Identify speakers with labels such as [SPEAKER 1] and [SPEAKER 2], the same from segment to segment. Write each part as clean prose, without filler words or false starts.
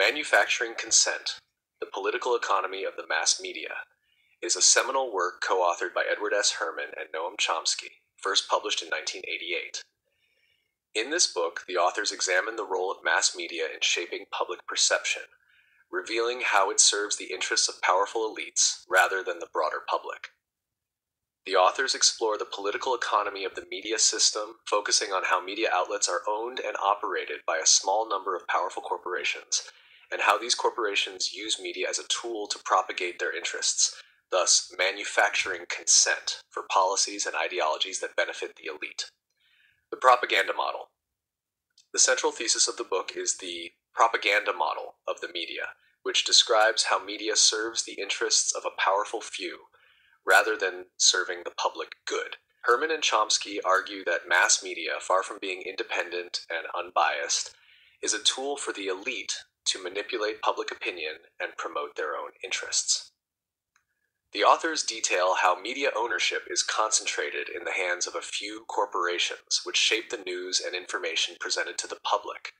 [SPEAKER 1] Manufacturing Consent, The Political Economy of the Mass Media, is a seminal work co-authored by Edward S. Herman and Noam Chomsky, first published in 1988. In this book, the authors examine the role of mass media in shaping public perception, revealing how it serves the interests of powerful elites rather than the broader public. The authors explore the political economy of the media system, focusing on how media outlets are owned and operated by a small number of powerful corporations, and how these corporations use media as a tool to propagate their interests, thus manufacturing consent for policies and ideologies that benefit the elite. The propaganda model. The central thesis of the book is the propaganda model of the media, which describes how media serves the interests of a powerful few, rather than serving the public good. Herman and Chomsky argue that mass media, far from being independent and unbiased, is a tool for the elite to manipulate public opinion and promote their own interests. The authors detail how media ownership is concentrated in the hands of a few corporations, which shape the news and information presented to the public.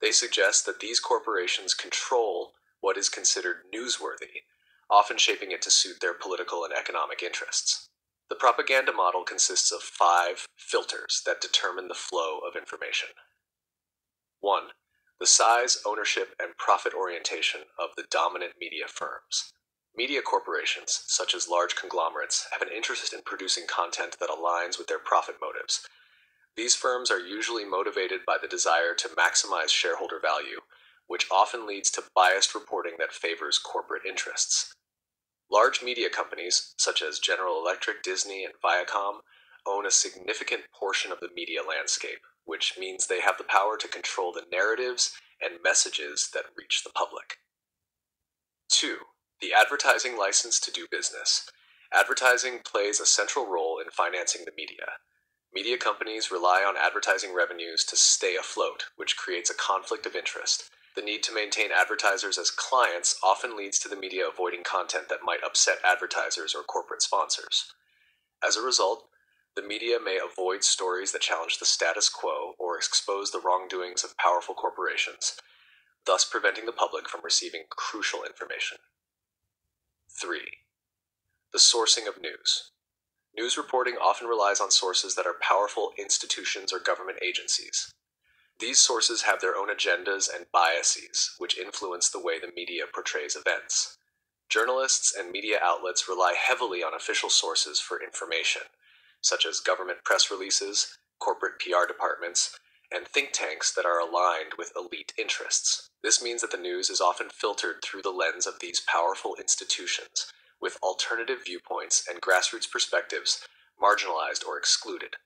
[SPEAKER 1] They suggest that these corporations control what is considered newsworthy, often shaping it to suit their political and economic interests. The propaganda model consists of 5 filters that determine the flow of information. 1. The size, ownership, and profit orientation of the dominant media firms. Media corporations, such as large conglomerates, have an interest in producing content that aligns with their profit motives. These firms are usually motivated by the desire to maximize shareholder value, which often leads to biased reporting that favors corporate interests. Large media companies, such as General Electric, Disney, and Viacom, own a significant portion of the media landscape, which means they have the power to control the narratives and messages that reach the public. 2. The advertising license to do business. Advertising plays a central role in financing the media. Media companies rely on advertising revenues to stay afloat, which creates a conflict of interest. The need to maintain advertisers as clients often leads to the media avoiding content that might upset advertisers or corporate sponsors. As a result, the media may avoid stories that challenge the status quo or expose the wrongdoings of powerful corporations, thus preventing the public from receiving crucial information. 3. The sourcing of news. News reporting often relies on sources that are powerful institutions or government agencies. These sources have their own agendas and biases, which influence the way the media portrays events. Journalists and media outlets rely heavily on official sources for information, such as government press releases, corporate PR departments, and think tanks that are aligned with elite interests. This means that the news is often filtered through the lens of these powerful institutions, with alternative viewpoints and grassroots perspectives marginalized or excluded.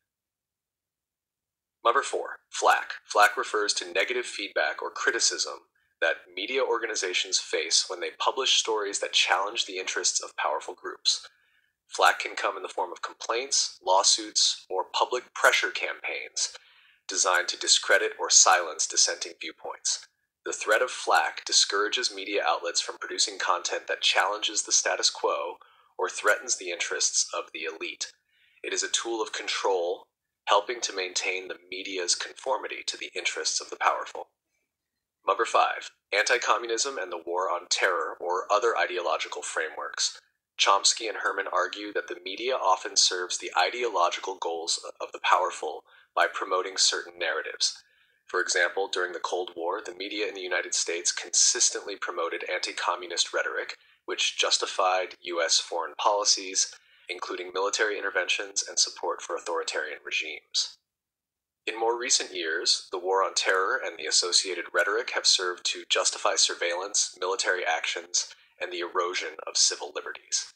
[SPEAKER 1] Number 4. Flack. Flack refers to negative feedback or criticism that media organizations face when they publish stories that challenge the interests of powerful groups. Flack can come in the form of complaints, lawsuits, or public pressure campaigns designed to discredit or silence dissenting viewpoints. The threat of flack discourages media outlets from producing content that challenges the status quo or threatens the interests of the elite. It is a tool of control, helping to maintain the media's conformity to the interests of the powerful. Number 5. Anti-communism and the war on terror or other ideological frameworks. Chomsky and Herman argue that the media often serves the ideological goals of the powerful by promoting certain narratives. For example, during the Cold War, the media in the United States consistently promoted anti-communist rhetoric, which justified U.S. foreign policies, including military interventions and support for authoritarian regimes. In more recent years, the war on terror and the associated rhetoric have served to justify surveillance, military actions, and the erosion of civil liberties.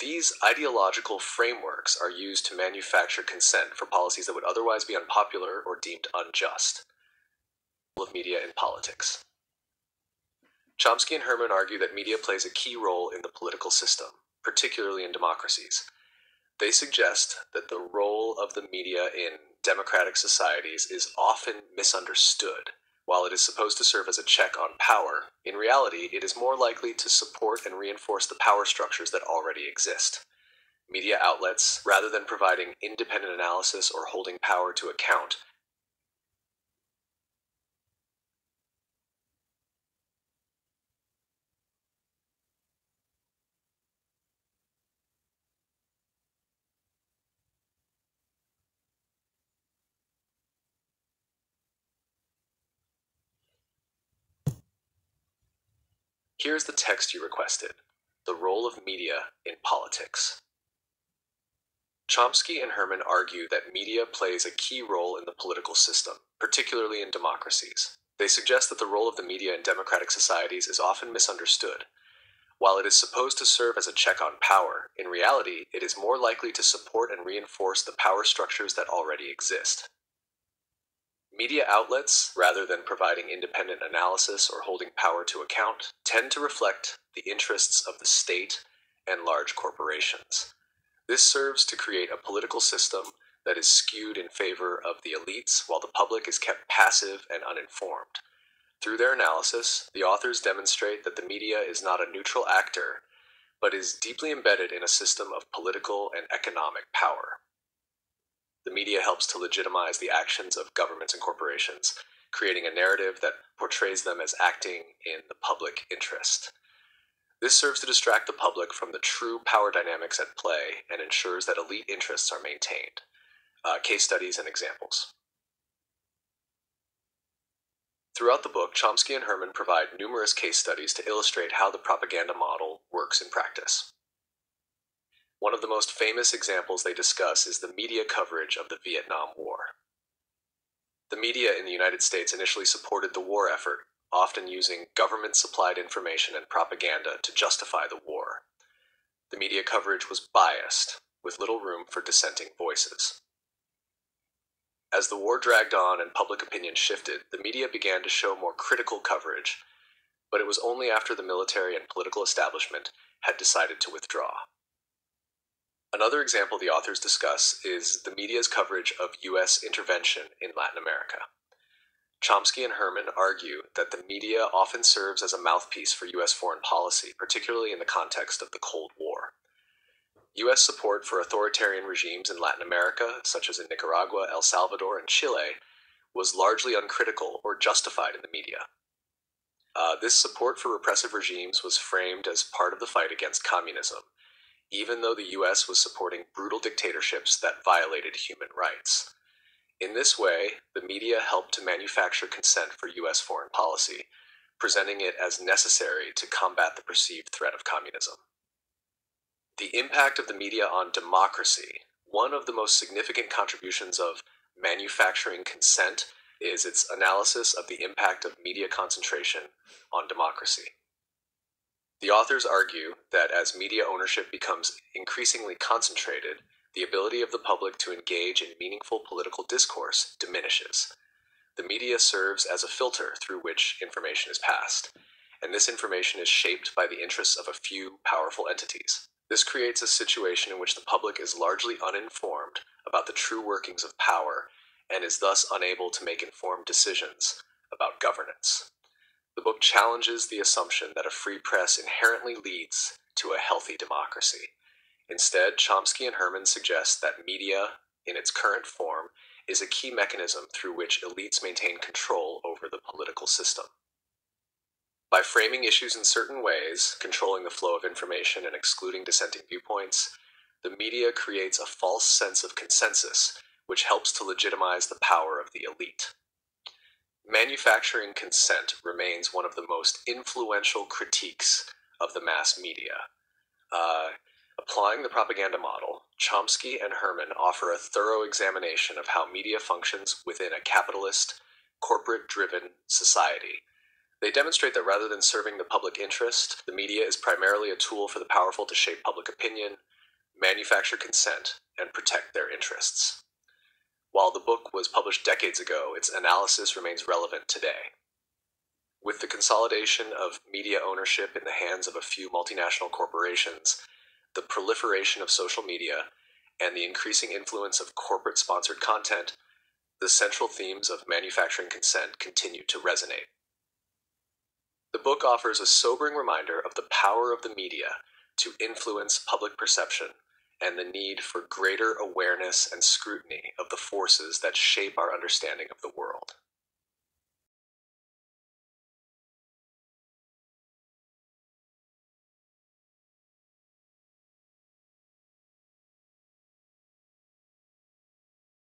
[SPEAKER 1] These ideological frameworks are used to manufacture consent for policies that would otherwise be unpopular or deemed unjust. Of media in politics. Chomsky and Herman argue that media plays a key role in the political system, particularly in democracies. They suggest that the role of the media in democratic societies is often misunderstood. While it is supposed to serve as a check on power, in reality it is more likely to support and reinforce the power structures that already exist. Media outlets, rather than providing independent analysis or holding power to account, Here's the text you requested: The Role of Media in Politics. Chomsky and Herman argue that media plays a key role in the political system, particularly in democracies. They suggest that the role of the media in democratic societies is often misunderstood. While it is supposed to serve as a check on power, in reality, it is more likely to support and reinforce the power structures that already exist. Media outlets, rather than providing independent analysis or holding power to account, tend to reflect the interests of the state and large corporations. This serves to create a political system that is skewed in favor of the elites while the public is kept passive and uninformed. Through their analysis, the authors demonstrate that the media is not a neutral actor, but is deeply embedded in a system of political and economic power. The media helps to legitimize the actions of governments and corporations, creating a narrative that portrays them as acting in the public interest. This serves to distract the public from the true power dynamics at play and ensures that elite interests are maintained. Case studies and examples. Throughout the book, Chomsky and Herman provide numerous case studies to illustrate how the propaganda model works in practice. One of the most famous examples they discuss is the media coverage of the Vietnam War. The media in the United States initially supported the war effort, often using government-supplied information and propaganda to justify the war. The media coverage was biased, with little room for dissenting voices. As the war dragged on and public opinion shifted, the media began to show more critical coverage, but it was only after the military and political establishment had decided to withdraw. Another example the authors discuss is the media's coverage of U.S. intervention in Latin America. Chomsky and Herman argue that the media often serves as a mouthpiece for U.S. foreign policy, particularly in the context of the Cold War. U.S. support for authoritarian regimes in Latin America, such as in Nicaragua, El Salvador, and Chile, was largely uncritical or justified in the media. This support for repressive regimes was framed as part of the fight against communism, even though the U.S. was supporting brutal dictatorships that violated human rights. In this way, the media helped to manufacture consent for U.S. foreign policy, presenting it as necessary to combat the perceived threat of communism. The impact of the media on democracy. One of the most significant contributions of manufacturing consent is its analysis of the impact of media concentration on democracy. The authors argue that as media ownership becomes increasingly concentrated, the ability of the public to engage in meaningful political discourse diminishes. The media serves as a filter through which information is passed, and this information is shaped by the interests of a few powerful entities. This creates a situation in which the public is largely uninformed about the true workings of power and is thus unable to make informed decisions about governance. The book challenges the assumption that a free press inherently leads to a healthy democracy. Instead, Chomsky and Herman suggest that media, in its current form, is a key mechanism through which elites maintain control over the political system. By framing issues in certain ways, controlling the flow of information and excluding dissenting viewpoints, the media creates a false sense of consensus, which helps to legitimize the power of the elite. Manufacturing consent remains one of the most influential critiques of the mass media. Applying the propaganda model, Chomsky and Herman offer a thorough examination of how media functions within a capitalist, corporate-driven society. They demonstrate that rather than serving the public interest, the media is primarily a tool for the powerful to shape public opinion, manufacture consent, and protect their interests. While the book was published decades ago, its analysis remains relevant today. With the consolidation of media ownership in the hands of a few multinational corporations, the proliferation of social media, and the increasing influence of corporate-sponsored content, the central themes of manufacturing consent continue to resonate. The book offers a sobering reminder of the power of the media to influence public perception and the need for greater awareness and scrutiny of the forces that shape our understanding of the world.